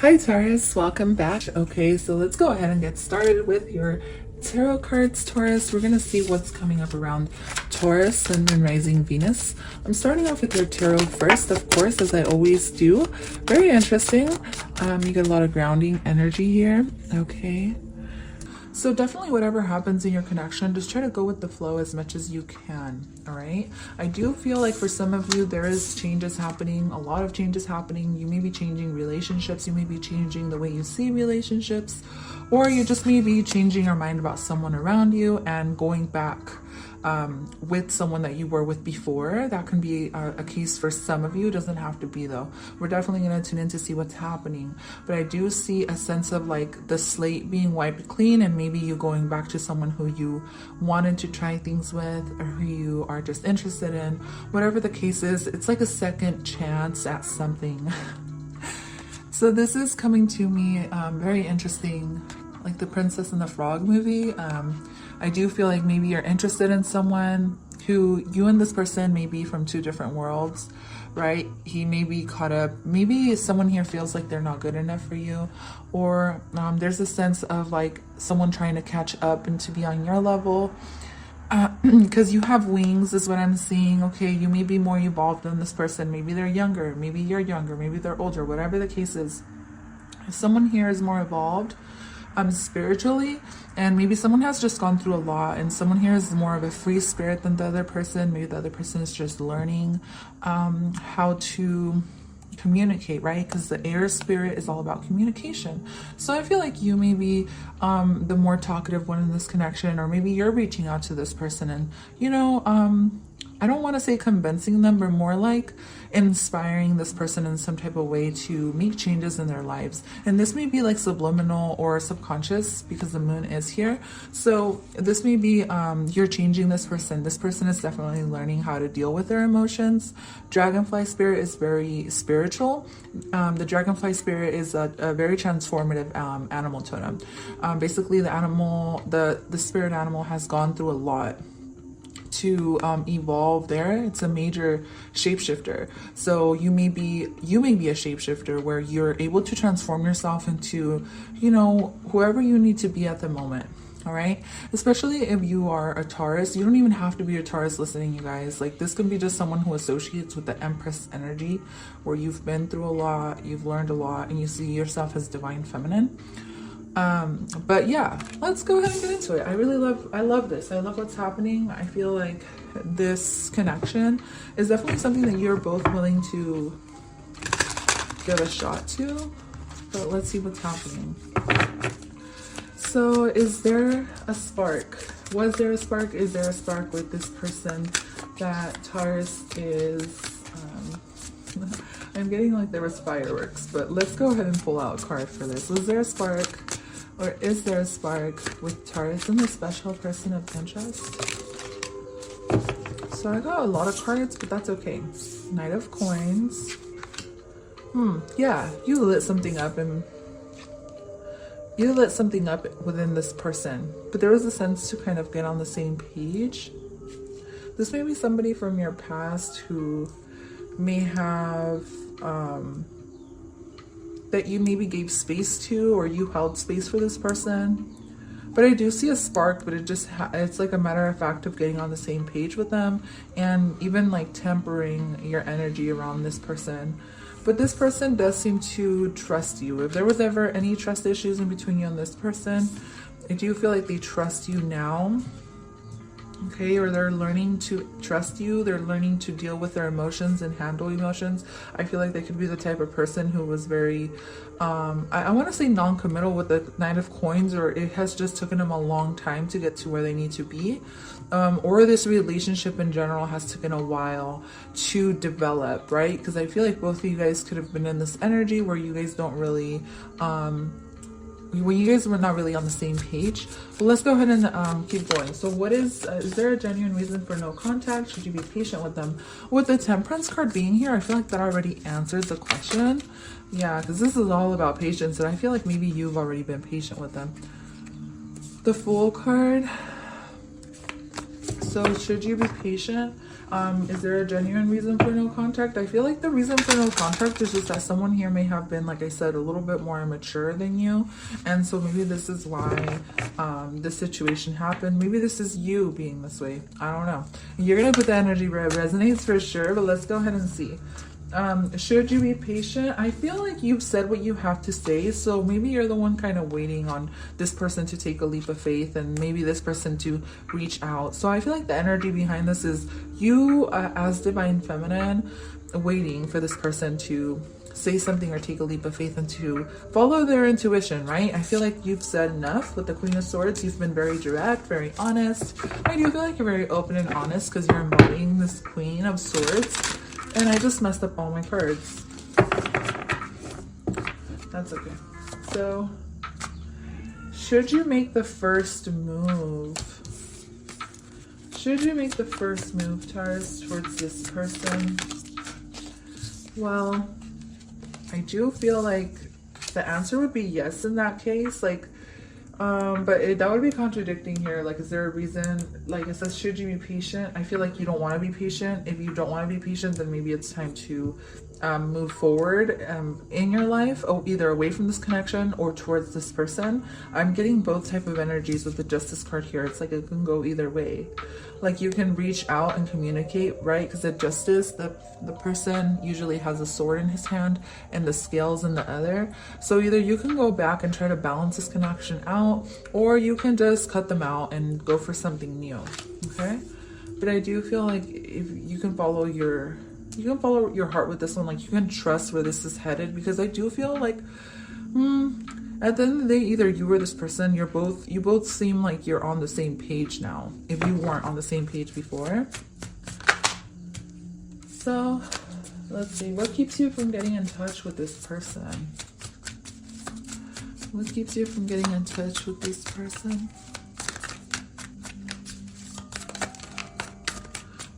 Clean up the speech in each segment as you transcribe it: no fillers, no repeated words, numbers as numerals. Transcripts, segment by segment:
Hi Taurus, welcome back. Okay, so let's go ahead and get started with your tarot cards, Taurus. We're going to see what's coming up around Taurus, Sun, and Rising Venus. I'm starting off with your tarot first, of course, as I always do. Very interesting. You get a lot of grounding energy here. Okay. So definitely whatever happens in your connection, just try to go with the flow as much as you can, all right? I do feel like for some of you, there is changes happening, a lot of changes happening. You may be changing relationships, you may be changing the way you see relationships, or you just may be changing your mind about someone around you and going back with someone that you were with before. That can be a case for some of you. It doesn't have to be though. We're definitely going to tune in to see what's happening. But I do see a sense of like the slate being wiped clean, and maybe you going back to someone who you wanted to try things with, or who you are just interested in. Whatever the case is, it's like a second chance at something. So this is coming to me very interesting, like the Princess and the Frog movie. I do feel like maybe you're interested in someone who you and this person may be from two different worlds, right? He may be caught up. Maybe someone here feels like they're not good enough for you, or there's a sense of like someone trying to catch up and to be on your level. Because you have wings is what I'm seeing. Okay, you may be more evolved than this person. Maybe they're younger, maybe you're younger, maybe they're older, whatever the case is. If someone here is more evolved spiritually, and maybe someone has just gone through a lot, and someone here is more of a free spirit than the other person. Maybe the other person is just learning how to communicate, right? Because the air spirit is all about communication. So I feel like you may be the more talkative one in this connection, or maybe you're reaching out to this person and, you know, I don't want to say convincing them, but more like inspiring this person in some type of way to make changes in their lives. And this may be like subliminal or subconscious because the moon is here. So this may be you're changing this person. This person is definitely learning how to deal with their emotions. Dragonfly spirit is very spiritual. The dragonfly spirit is a very transformative animal totem. Basically the animal, the spirit animal has gone through a lot to evolve there. It's a major shapeshifter. So you may be a shapeshifter where you're able to transform yourself into, you know, whoever you need to be at the moment. All right. Especially if you are a Taurus, you don't even have to be a Taurus listening, you guys. Like this can be just someone who associates with the Empress energy, where you've been through a lot, you've learned a lot, and you see yourself as divine feminine. But yeah, let's go ahead and get into it. I love this. I love what's happening. I feel like this connection is definitely something that you're both willing to give a shot to, but let's see what's happening. So is there a spark? Was there a spark? Is there a spark with this person that Taurus is, I'm getting like there was fireworks, but let's go ahead and pull out a card for this. Was there a spark? Or is there a spark with Taurus and the special person of interest? So I got a lot of cards, but that's okay. Knight of Coins. Yeah, you lit something up, and you lit something up within this person. But there was a sense to kind of get on the same page. This may be somebody from your past who may have that you maybe gave space to, or you held space for this person. But I do see a spark, but it's like a matter of fact of getting on the same page with them, and even like tempering your energy around this person. But this person does seem to trust you. If there was ever any trust issues in between you and this person, I do feel like they trust you now. Okay, or they're learning to trust you. They're learning to deal with their emotions and handle emotions. I feel like they could be the type of person who was very, I want to say non-committal with the Knight of Coins, or it has just taken them a long time to get to where they need to be. Or this relationship in general has taken a while to develop, right? Because I feel like both of you guys could have been in this energy where you guys don't really, when you guys were not really on the same page. But let's go ahead and keep going. So what is there a genuine reason for no contact? Should you be patient with them? With the Temperance card being here, I feel like that already answers the question. Yeah, because this is all about patience, and I feel like maybe you've already been patient with them. The Fool card. So should you be patient? Is there a genuine reason for no contact? I feel like the reason for no contact is just that someone here may have been, like I said, a little bit more immature than you. And so maybe this is why this situation happened. Maybe this is you being this way. I don't know. You're going to put the energy where it resonates for sure, but let's go ahead and see. Should you be patient? I feel like you've said what you have to say, so maybe you're the one kind of waiting on this person to take a leap of faith and maybe this person to reach out. So I feel like the energy behind this is you as divine feminine waiting for this person to say something or take a leap of faith and to follow their intuition, right? I feel like you've said enough with the Queen of Swords. You've been very direct, very honest. I do feel like you're very open and honest because you're embodying this Queen of Swords. And I just messed up all my cards. That's okay. So, should you make the first move? Should you make the first move, Taurus, towards this person? Well, I do feel like the answer would be yes in that case. Like, that would be contradicting here. Like, is there a reason? Like, it says, should you be patient? I feel like you don't want to be patient. If you don't want to be patient, then maybe it's time to move forward in your life, either away from this connection or towards this person. I'm getting both type of energies with the Justice card here. It's like it can go either way. Like, you can reach out and communicate, right? Because the Justice, the person usually has a sword in his hand and the scales in the other. So either you can go back and try to balance this connection out, or you can just cut them out and go for something new. Okay? But I do feel like if you can follow your heart with this one, like you can trust where this is headed, because I do feel like at the end of the day, either you or this person, you both seem like you're on the same page now, if you weren't on the same page before. So let's see, what keeps you from getting in touch with this person? What keeps you from getting in touch with this person?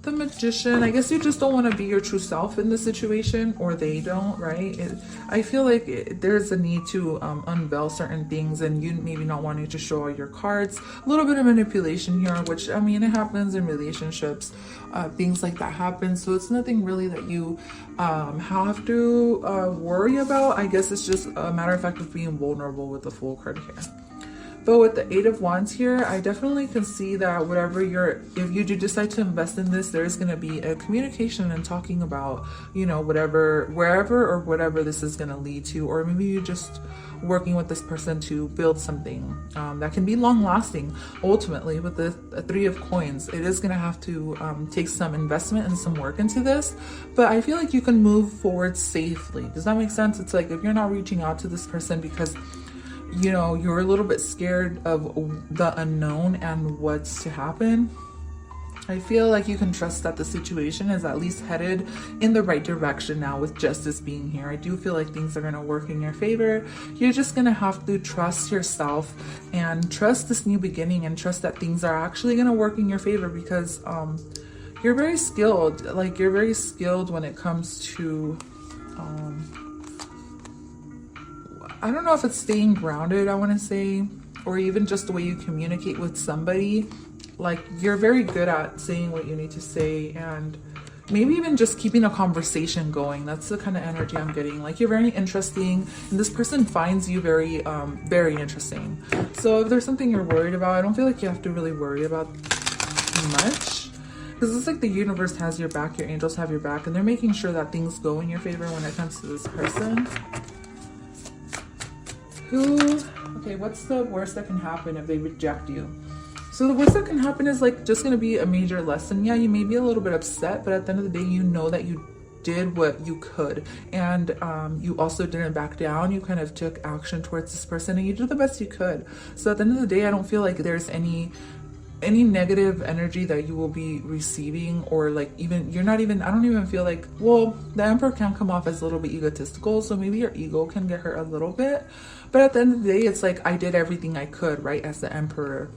The Magician. I guess you just don't want to be your true self in this situation, or they don't, right? I feel like there's a need to unveil certain things, and you maybe not wanting to show all your cards. A little bit of manipulation here, which, I mean, it happens in relationships. Things like that happen. So it's nothing really that you have to worry about. I guess it's just a matter of fact of being vulnerable with the Fool card here. But with the Eight of Wands here, I definitely can see that if you do decide to invest in this, there's going to be a communication and talking about, you know, wherever this is going to lead to, or maybe you're just working with this person to build something that can be long lasting. Ultimately, with the Three of Coins, it is going to have to take some investment and some work into this, but I feel like you can move forward safely. Does that make sense? It's like if you're not reaching out to this person because, you know, you're a little bit scared of the unknown and what's to happen, I feel like you can trust that the situation is at least headed in the right direction now with Justice being here. I do feel like things are going to work in your favor. You're just going to have to trust yourself and trust this new beginning and trust that things are actually going to work in your favor, because you're very skilled. Like, you're very skilled when it comes to I don't know if it's staying grounded, I want to say, or even just the way you communicate with somebody. Like, you're very good at saying what you need to say, and maybe even just keeping a conversation going. That's the kind of energy I'm getting. Like, you're very interesting, and this person finds you very, very interesting. So if there's something you're worried about, I don't feel like you have to really worry about much, because it's like the universe has your back, your angels have your back, and they're making sure that things go in your favor when it comes to this person. Okay, what's the worst that can happen if they reject you? So the worst that can happen is like just going to be a major lesson. Yeah, you may be a little bit upset, but at the end of the day, you know that you did what you could, and you also didn't back down. You kind of took action towards this person, and you did the best you could. So at the end of the day, I don't feel like there's any negative energy that you will be receiving, or like I don't even feel like, well, the Emperor can come off as a little bit egotistical, so maybe your ego can get hurt a little bit, but at the end of the day, it's like, I did everything I could, right, as the Emperor,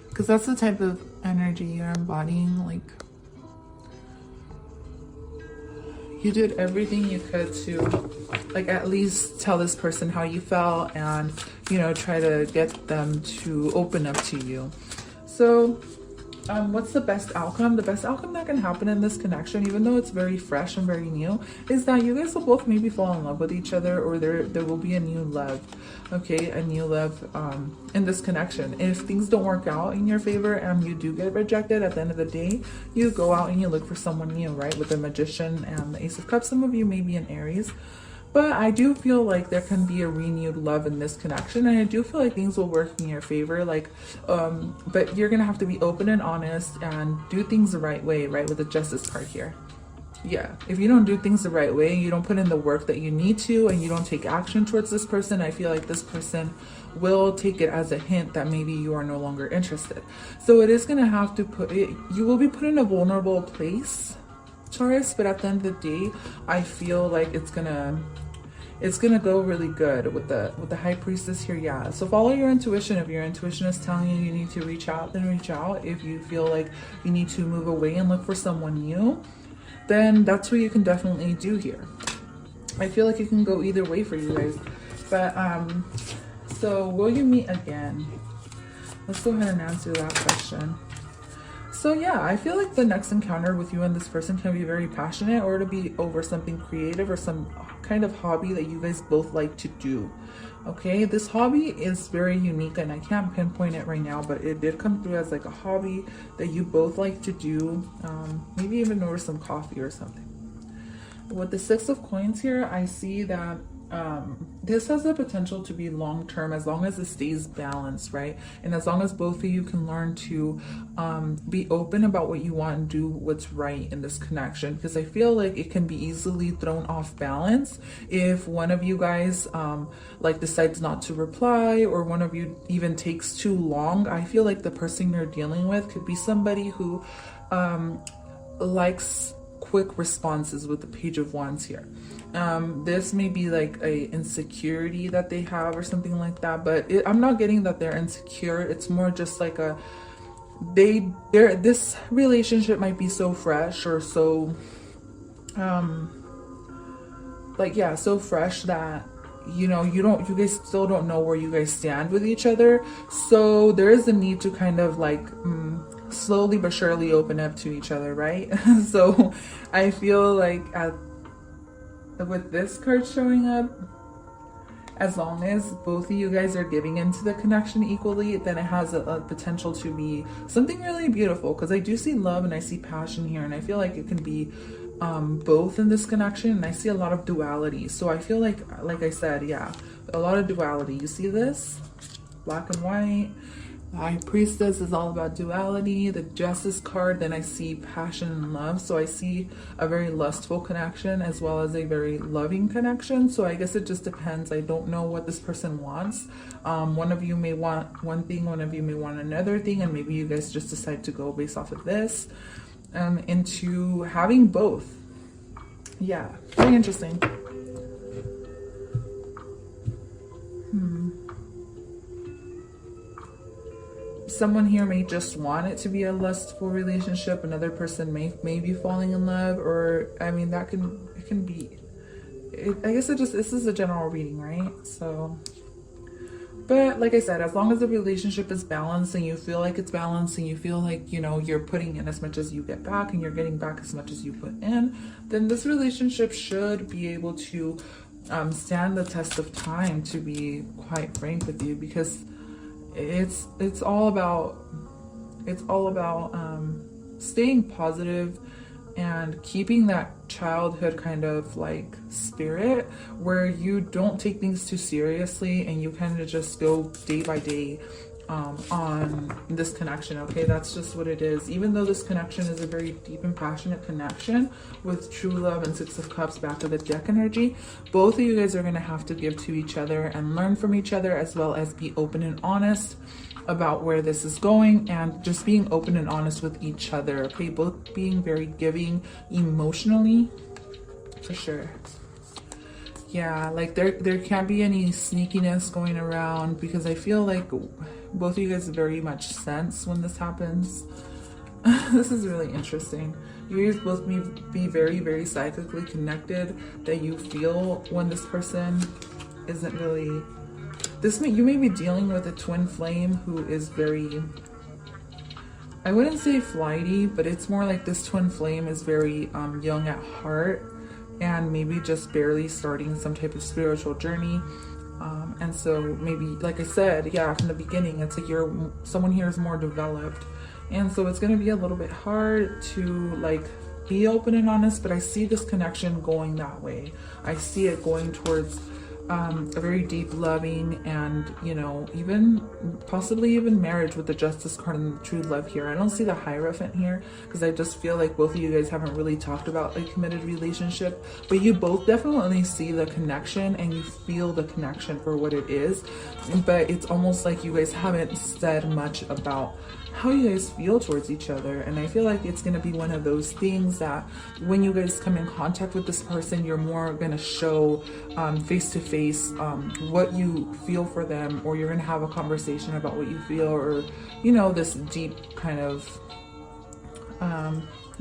because that's the type of energy you're embodying. Like, you did everything you could to, like, at least tell this person how you felt and, you know, try to get them to open up to you. So what's the best outcome? The best outcome that can happen in this connection, even though it's very fresh and very new, is that you guys will both maybe fall in love with each other, or there will be a new love, okay? A new love in this connection. If things don't work out in your favor and you do get rejected, at the end of the day, you go out and you look for someone new, right? With the Magician and the Ace of Cups, some of you may be in Aries. But I do feel like there can be a renewed love in this connection, and I do feel like things will work in your favor. Like, but you're gonna have to be open and honest and do things the right way, right? With the Justice card here. Yeah, if you don't do things the right way, you don't put in the work that you need to, and you don't take action towards this person, I feel like this person will take it as a hint that maybe you are no longer interested. So it is gonna have to you will be put in a vulnerable place, Taurus, but at the end of the day, I feel like it's gonna go really good with the High Priestess here. Yeah, so follow your intuition. If your intuition is telling you need to reach out, then reach out. If you feel like you need to move away and look for someone new, then that's what you can definitely do here. I feel like it can go either way for you guys. But so will you meet again? Let's go ahead and answer that question. So yeah, I feel like the next encounter with you and this person can be very passionate, or to be over something creative or some kind of hobby that you guys both like to do. Okay, this hobby is very unique and I can't pinpoint it right now, but it did come through as like a hobby that you both like to do, maybe even over some coffee or something. With the Six of Coins here, I see that this has the potential to be long-term as long as it stays balanced, right? And as long as both of you can learn to be open about what you want and do what's right in this connection, because I feel like it can be easily thrown off balance if one of you guys like decides not to reply, or one of you even takes too long. I feel like the person you're dealing with could be somebody who likes quick responses with the Page of Wands here. This may be like a insecurity that they have or something like that, but I'm not getting that they're insecure. It's more just like this relationship might be so fresh, or so so fresh that you guys still don't know where you guys stand with each other. So there is a need to kind of like slowly but surely open up to each other, right? So I feel like with this card showing up, as long as both of you guys are giving into the connection equally, then it has a potential to be something really beautiful, because I do see love and I see passion here, and I feel like it can be both in this connection, and I see a lot of duality. So I feel like I said, yeah, a lot of duality. You see this? Black and white. The High Priestess is all about duality. The Justice card, then I see passion and love. So I see a very lustful connection as well as a very loving connection. So I guess it just depends. I don't know what this person wants. One of you may want one thing, one of you may want another thing, and maybe you guys just decide to go based off of this into having both. Yeah, very interesting. Someone here may just want it to be a lustful relationship. Another person may be falling in love, or I mean it can be. I guess this is a general reading, right? So, but like I said, as long as the relationship is balanced and you feel like it's balanced and you feel like you're putting in as much as you get back and you're getting back as much as you put in, then this relationship should be able to stand the test of time. To be quite frank with you, because it's all about staying positive and keeping that childhood kind of like spirit where you don't take things too seriously and you kind of just go day by day on this connection. Okay, that's just what it is. Even though this connection is a very deep and passionate connection with true love and Six of Cups back of the deck energy, both of you guys are going to have to give to each other and learn from each other, as well as be open and honest about where this is going, and just being open and honest with each other. Okay, both being very giving emotionally, for sure. Yeah, like there can't be any sneakiness going around, because I feel like both of you guys very much sense when this happens. This is really interesting. You guys both may be very, very psychically connected, that you feel when this person isn't really... You may be dealing with a twin flame who is very... I wouldn't say flighty, but it's more like this twin flame is very young at heart and maybe just barely starting some type of spiritual journey. And so maybe, like I said, yeah, from the beginning, it's like someone here is more developed. And so it's going to be a little bit hard to like be open and honest, but I see this connection going that way. I see it going towards a very deep loving and, you know, even possibly even marriage with the Justice card and the True Love here. I don't see the Hierophant here because I just feel like both of you guys haven't really talked about a committed relationship, but you both definitely see the connection and you feel the connection for what it is. But it's almost like you guys haven't said much about how you guys feel towards each other. And I feel like it's going to be one of those things that when you guys come in contact with this person, you're more going to show face to face what you feel for them, or you're going to have a conversation about what you feel, or, you know, this deep kind of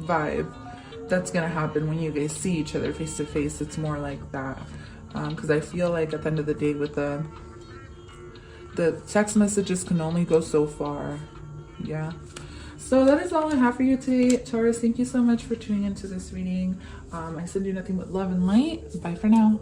vibe that's going to happen when you guys see each other face to face. It's more like that, because I feel like at the end of the day with the text messages can only go so far. Yeah, so that is all I have for you today, Taurus. Thank you so much for tuning into this reading. I send you nothing but love and light. Bye for now.